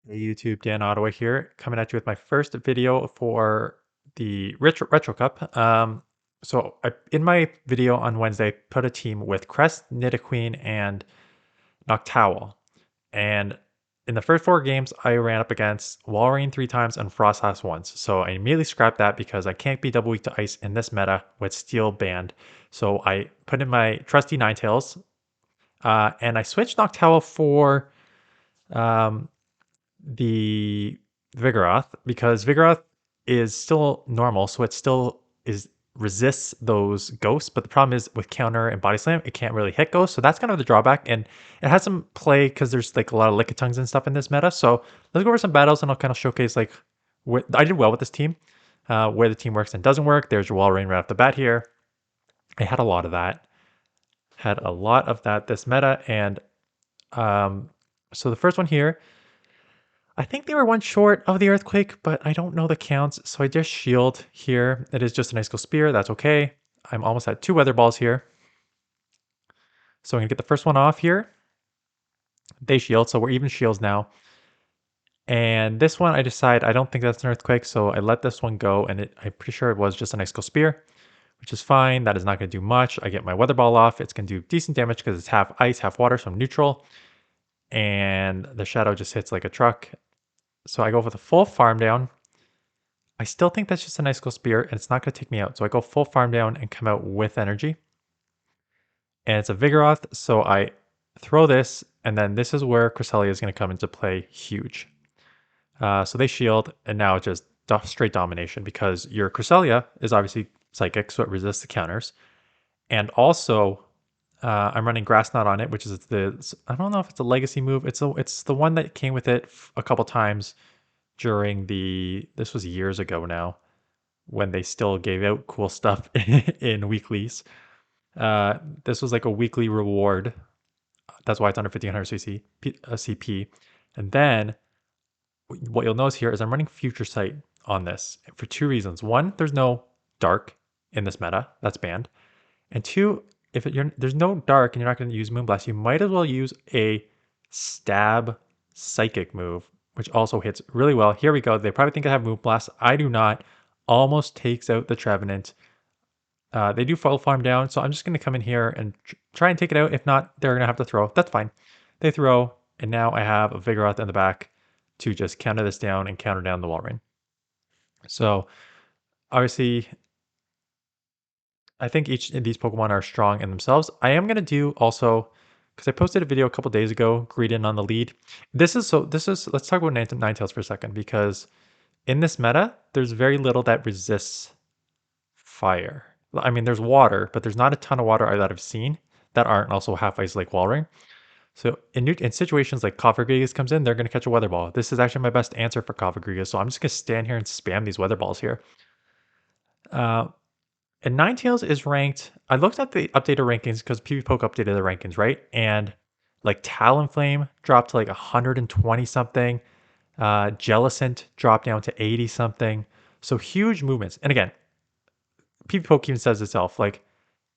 Hey YouTube, Dan Ottawa here, coming at you with my first video for the Retro Cup. In my video on Wednesday, I put a team with Crest, Nidoqueen, and Noctowl. And in the first four games, I ran up against Walrein 3 times and Frostlass once. So I immediately scrapped that because I can't be double weak to ice in this meta with Steel banned. So I put in my trusty Ninetales, and I switched Noctowl for um, the Vigoroth because Vigoroth is still normal, so it still is resists those ghosts. But the problem is with counter and body slam, it can't really hit ghosts. So that's kind of the drawback. And it has some play because there's like a lot of Lickitungs and stuff in this meta. So let's go over some battles and I'll kind of showcase like what I did well with this team, where the team works and doesn't work. There's your Walrein right off the bat here. I had a lot of that. Had a lot of that this meta. And so the first one here, I think they were one short of the Earthquake, but I don't know the counts, so I just shield here. It is just an Icicle Spear, that's okay. I'm almost at 2 Weather Balls here. So I'm going to get the first one off here. They shield, so we're even shields now. And this one, I decide I don't think that's an Earthquake, so I let this one go, and I'm pretty sure it was just an Icicle Spear, which is fine. That is not going to do much. I get my Weather Ball off. It's going to do decent damage because it's half ice, half water, so I'm neutral. And the Shadow just hits like a truck. So I go for the full farm down. I still think that's just an Icicle Spear, and it's not going to take me out. So I go full farm down and come out with energy. And it's a Vigoroth, so I throw this, and then this is where Cresselia is going to come into play huge. So they shield, and now it's just straight domination because your Cresselia is obviously psychic, so it resists the counters. And also, I'm running Grass Knot on it, which is I don't know if it's a legacy move. It's the one that came with it a couple times during this was years ago now, when they still gave out cool stuff in weeklies. This was like a weekly reward. That's why it's under 1500 CP. And then what you'll notice here is I'm running Future Sight on this for 2 reasons. One, there's no dark in this meta. That's banned. And two, if there's no dark and you're not going to use Moonblast, you might as well use a stab psychic move, which also hits really well. Here we go. They probably think I have Moonblast. I do not. Almost takes out the Trevenant. They do full farm down, so I'm just going to come in here and try and take it out. If not, they're going to have to throw. That's fine. They throw, and now I have a Vigoroth in the back to just counter this down and counter down the Walrein. So obviously, I think each of these Pokemon are strong in themselves. I am going to do also, because I posted a video a couple days ago, Greedent on the lead. Let's talk about Ninetales for a second, because in this meta, there's very little that resists fire. I mean, there's water, but there's not a ton of water that I've seen that aren't also half ice like Walrein. So in situations like Cofagrigus comes in, they're going to catch a Weather Ball. This is actually my best answer for Cofagrigus, so I'm just going to stand here and spam these Weather Balls here. And Ninetales is ranked. I looked at the updated rankings because PvPoke updated the rankings, right? And like Talonflame dropped to like 120 something. Jellicent dropped down to 80 something. So huge movements. And again, PvPoke even says itself, like,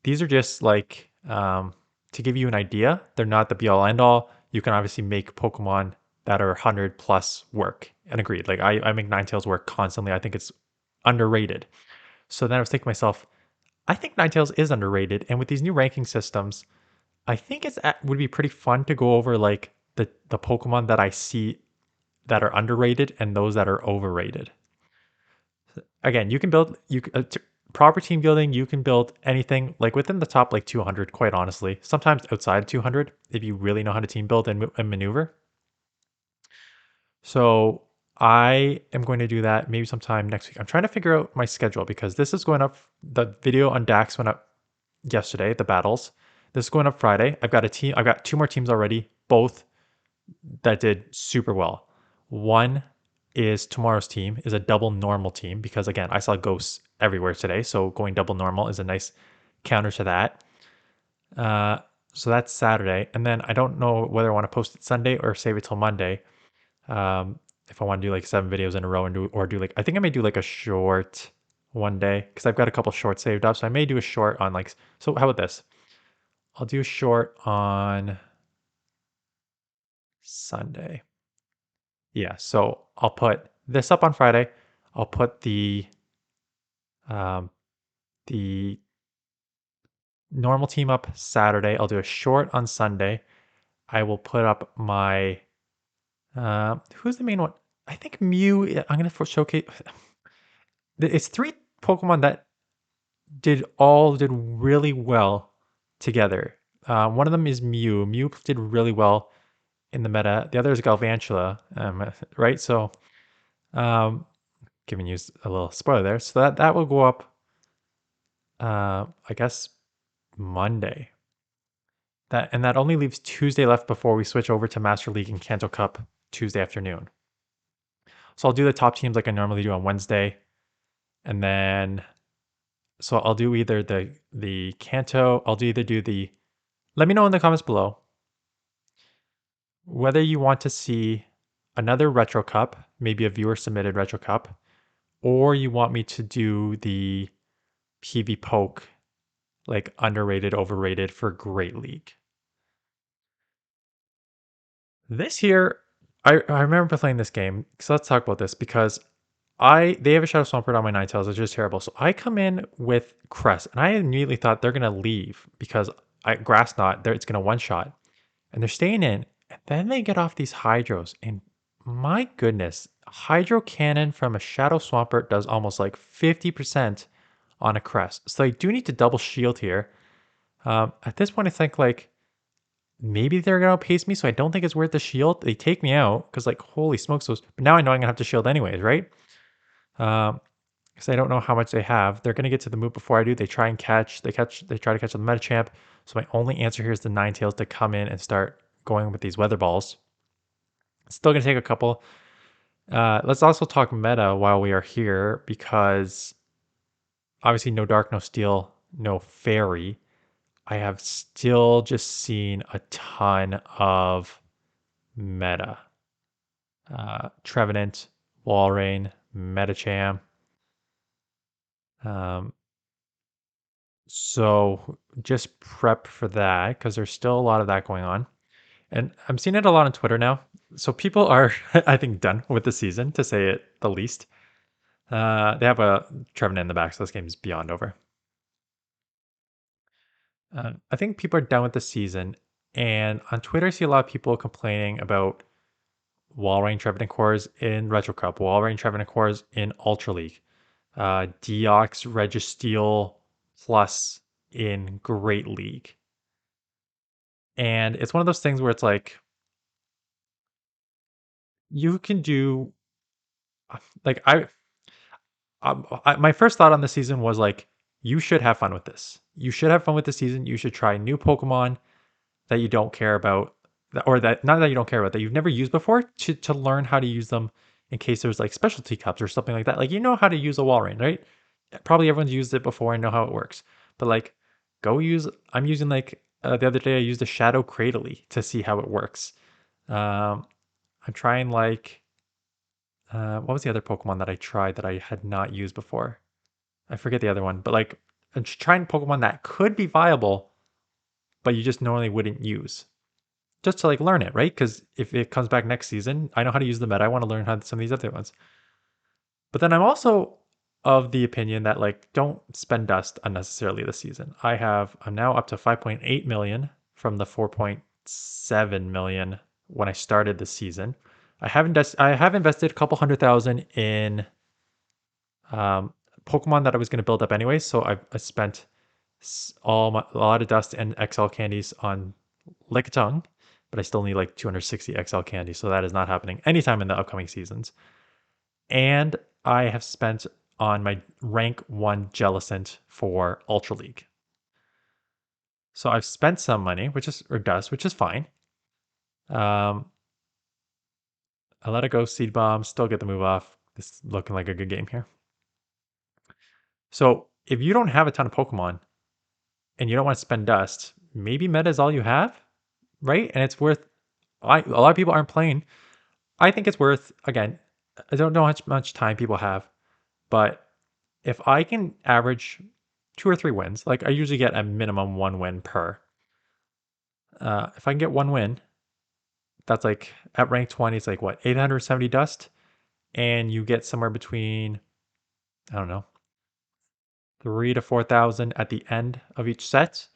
these are just like to give you an idea. They're not the be all end all. You can obviously make Pokemon that are 100 plus work. And agreed. Like I make Ninetales work constantly. I think it's underrated. So then I was thinking to myself, I think Ninetales is underrated. And with these new ranking systems, I think would be pretty fun to go over like the Pokemon that I see that are underrated and those that are overrated. Again, you can build proper team building. You can build anything like within the top like 200. Quite honestly, sometimes outside 200 if you really know how to team build and maneuver. So I am going to do that maybe sometime next week. I'm trying to figure out my schedule because this is going up. The video on Dax went up yesterday. The battles. This is going up Friday. I've got a team. I've got 2 more teams already. Both that did super well. One is tomorrow's team is a double normal team because again I saw ghosts everywhere today, so going double normal is a nice counter to that. So that's Saturday, and then I don't know whether I want to post it Sunday or save it till Monday. If I want to do like 7 videos in a row and do like I think I may do like a short one day because I've got a couple shorts saved up, so I may do a short on like so. How about this? I'll do a short on Sunday. Yeah, so I'll put this up on Friday. I'll put um, the normal team up Saturday. I'll do a short on Sunday. I will put up my who's the main one? I think Mew. I'm gonna showcase. It's three Pokemon that did really well together. One of them is Mew. Mew did really well in the meta. The other is Galvantula, right? So, um, giving you a little spoiler there. So that will go up, I guess Monday. That only leaves Tuesday left before we switch over to Master League and Kanto Cup Tuesday afternoon. So I'll do the top teams like I normally do on Wednesday, and then so I'll do either the Kanto. I'll do either do the. Let me know in the comments below whether you want to see another Retro Cup, maybe a viewer submitted Retro Cup, or you want me to do the PV Poke, like underrated, overrated for Great League. This year, I remember playing this game. So let's talk about this because they have a Shadow Swampert on my Ninetales, which is terrible. So I come in with Crest, and I immediately thought they're gonna leave because Grass Knot, it's gonna one shot, and they're staying in. And then they get off these Hydros, and my goodness, Hydro Cannon from a Shadow Swampert does almost like 50% on a Crest. So I do need to double shield here. At this point, I think like maybe they're gonna outpace me, so I don't think it's worth the shield. They take me out because like holy smokes, those. But now I know I'm gonna have to shield anyways, right? Because I don't know how much they have. They're gonna get to the move before I do. They try and catch. They try to catch the Metachamp. So my only answer here is the Ninetales to come in and start going with these Weather Balls. It's still gonna take a couple. Let's also talk meta while we are here because obviously no Dark, no Steel, no Fairy. I have still just seen a ton of meta. Trevenant, Walrein, Metacham. Um, so just prep for that because there's still a lot of that going on. And I'm seeing it a lot on Twitter now. So people are, I think, done with the season, to say it the least. They have a Trevenant in the back, so this game is beyond over. I think people are done with the season. And on Twitter, I see a lot of people complaining about Walrein Trevenant cores in Retro Cup, Walrein Trevenant cores in Ultra League, Deox Registeel Plus in Great League. And it's one of those things where it's like, you can do, like, my first thought on the season was like, you should have fun with this. You should have fun with the season. You should try new Pokemon that you don't care about, or that not that you don't care about, that you've never used before, to learn how to use them in case there's like specialty cups or something like that. Like, you know how to use a Walrein, right? Probably everyone's used it before and know how it works. But like, go use. I'm using like the other day I used a Shadow Cradily to see how it works. I'm trying like what was the other Pokemon that I tried that I had not used before? I forget the other one, but like I'm just trying Pokemon that could be viable, but you just normally wouldn't use, just to like learn it, right? Because if it comes back next season, I know how to use the meta. I want to learn how some of these other ones. But then I'm also of the opinion that like don't spend dust unnecessarily this season. I'm now up to 5.8 million from the 4.7 million when I started the season. I have invested a couple 100,000 in um, Pokemon that I was going to build up anyway. So I spent a lot of dust and XL candies on Lickitung, but I still need like 260 XL candies. So that is not happening anytime in the upcoming seasons. And I have spent on my rank 1 Jellicent for Ultra League. So I've spent some money, or dust, which is fine. Um, I let it go Seed Bomb, still get the move off. This is looking like a good game here. So if you don't have a ton of Pokemon and you don't want to spend dust, maybe meta is all you have, right? And it's worth. A lot of people aren't playing. I think it's worth. Again, I don't know how much time people have, but if I can average 2 or 3 wins, like I usually get a minimum 1 win per. If I can get 1 win that's like at rank 20, it's like what, 870 dust? And you get somewhere between, I don't know, 3 to 4,000 at the end of each set,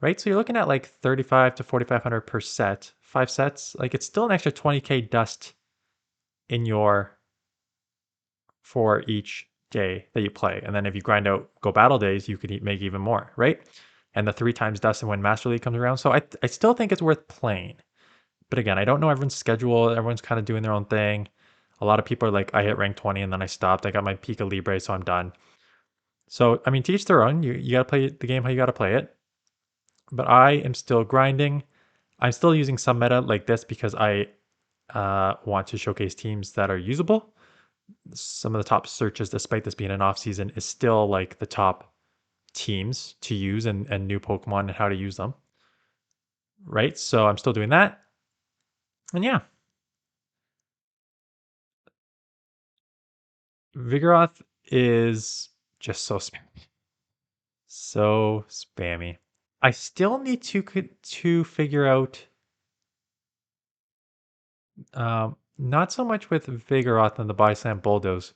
right? So you're looking at like 35 to 4,500 per set, 5 sets. Like it's still an extra 20k dust in your for each day that you play. And then if you grind out Go Battle days, you could make even more, right? And the 3 times dust and when Master League comes around. So I still think it's worth playing. But again, I don't know everyone's schedule. Everyone's kind of doing their own thing. A lot of people are like, I hit rank 20 and then I stopped. I got my Pika Libre, so I'm done. So, I mean, to each their own. You got to play the game how you got to play it. But I am still grinding. I'm still using some meta like this because I want to showcase teams that are usable. Some of the top searches, despite this being an off season, is still like the top teams to use and new Pokemon and how to use them. Right? So I'm still doing that. And yeah, Vigoroth is just so spammy. So spammy. I still need to figure out not so much with Vigoroth and the Body Slam Bulldoze,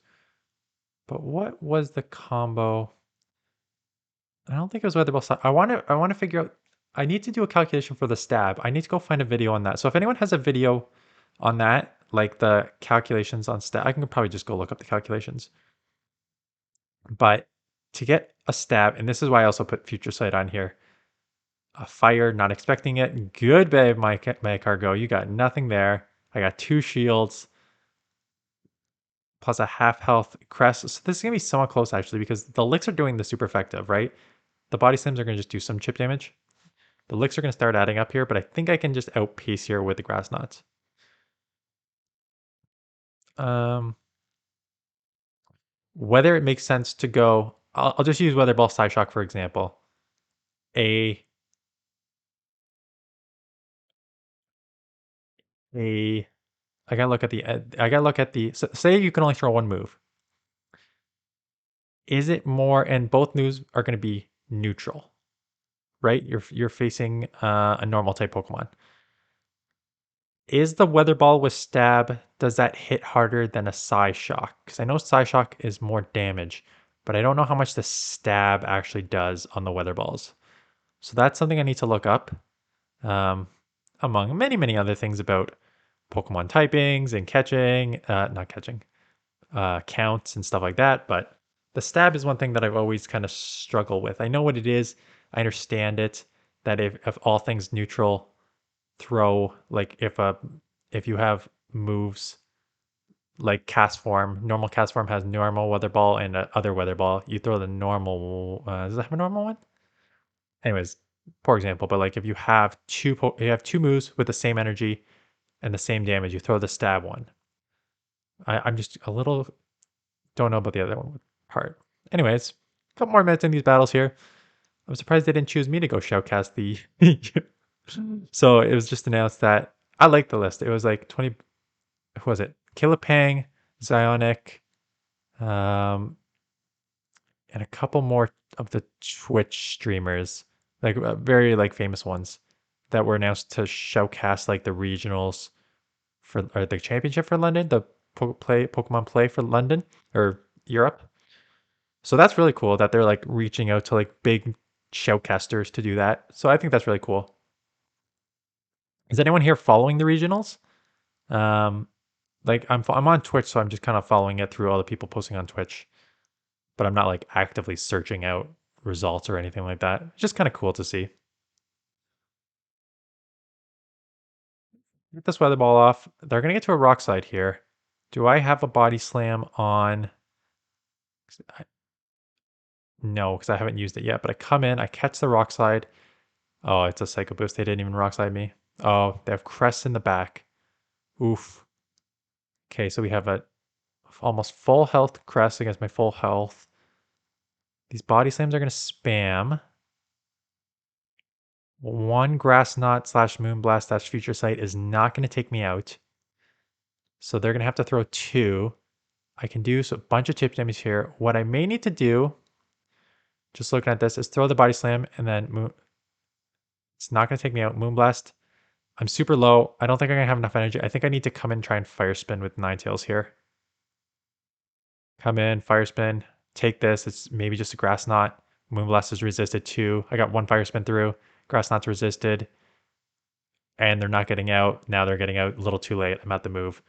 but what was the combo? I don't think it was Weather Ball. I want to figure out. I need to do a calculation for the stab. I need to go find a video on that. So if anyone has a video on that, like the calculations on stab, I can probably just go look up the calculations. But to get a stab, and this is why I also put Future Sight on here. A fire, not expecting it. Good, babe, my cargo. You got nothing there. I got 2 shields plus a half health crest. So this is gonna be somewhat close actually because the licks are doing the super effective, right? The body slams are gonna just do some chip damage. The licks are gonna start adding up here, but I think I can just outpace here with the grass knots. Um, whether it makes sense to go, I'll just use Weather Ball Psyshock for example. A a I gotta look at the say you can only throw one move. Is it more, and both moves are going to be neutral, right? You're facing a normal type Pokemon. Is the Weather Ball with Stab, does that hit harder than a Psyshock? Because I know Psyshock is more damage, but I don't know how much the Stab actually does on the Weather Balls. So that's something I need to look up, um, among many, many other things about Pokemon typings and catching, not catching, counts and stuff like that. But the stab is one thing that I've always kind of struggled with. I know what it is. I understand it. That if all things neutral, throw like if you have moves like cast form, normal cast form has normal weather ball and other weather ball. You throw the normal. Does it have a normal one? Anyways, for example, but like if you have 2 moves with the same energy and the same damage, you throw the stab one. I'm just a little don't know about the other one part. Anyways, a couple more minutes in these battles here. I'm surprised they didn't choose me to go shoutcast the. So it was just announced that I like the list. It was like 20. Who was it? Killapang, Zionic, um, and a couple more of the Twitch streamers, like very like famous ones, that were announced to shoutcast like the regionals for or the championship for London, the Pokemon Play for London or Europe. So that's really cool that they're like reaching out to like big shoutcasters to do that. So I think that's really cool. Is anyone here following the regionals? Um, like I'm on Twitch, so I'm just kind of following it through all the people posting on Twitch, but I'm not like actively searching out results or anything like that. It's just kind of cool to see. Get this weather ball off. They're gonna get to a rock slide here. Do I have a body slam on? No, because I haven't used it yet. But I come in, I catch the rock slide. Oh, it's a Psycho Boost. They didn't even rock slide me. Oh, they have Crest in the back. Oof. Okay, so we have a almost full health Crest against my full health. These body slams are going to spam. One Grass Knot slash Moonblast slash Future Sight is not going to take me out. So they're going to have to throw 2. I can do a bunch of chip damage here. What I may need to do, just looking at this, is throw the body slam and then it's not going to take me out. Moonblast I'm super low. I don't think I'm gonna have enough energy. I think I need to come in and try and fire spin with Ninetales here. Come in, fire spin, take this. It's maybe just a grass knot. Moonblast is resisted too. I got one fire spin through. Grass knot's resisted. And they're not getting out. Now they're getting out a little too late. I'm at the move.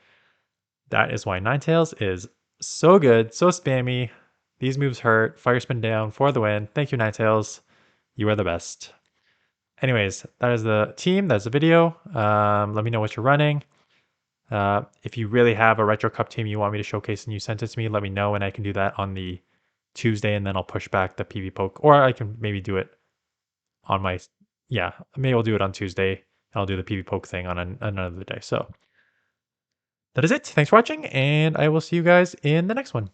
That is why Ninetales is so good, so spammy. These moves hurt. Fire spin down for the win. Thank you, Ninetales. You are the best. Anyways, that is the team. That's the video. Let me know what you're running. If you really have a Retro Cup team you want me to showcase and you sent it to me, let me know and I can do that on the Tuesday and then I'll push back the PV poke. Or I can maybe do it on my, yeah, maybe I'll do it on Tuesday and I'll do the PV poke thing on another day. So that is it. Thanks for watching and I will see you guys in the next one.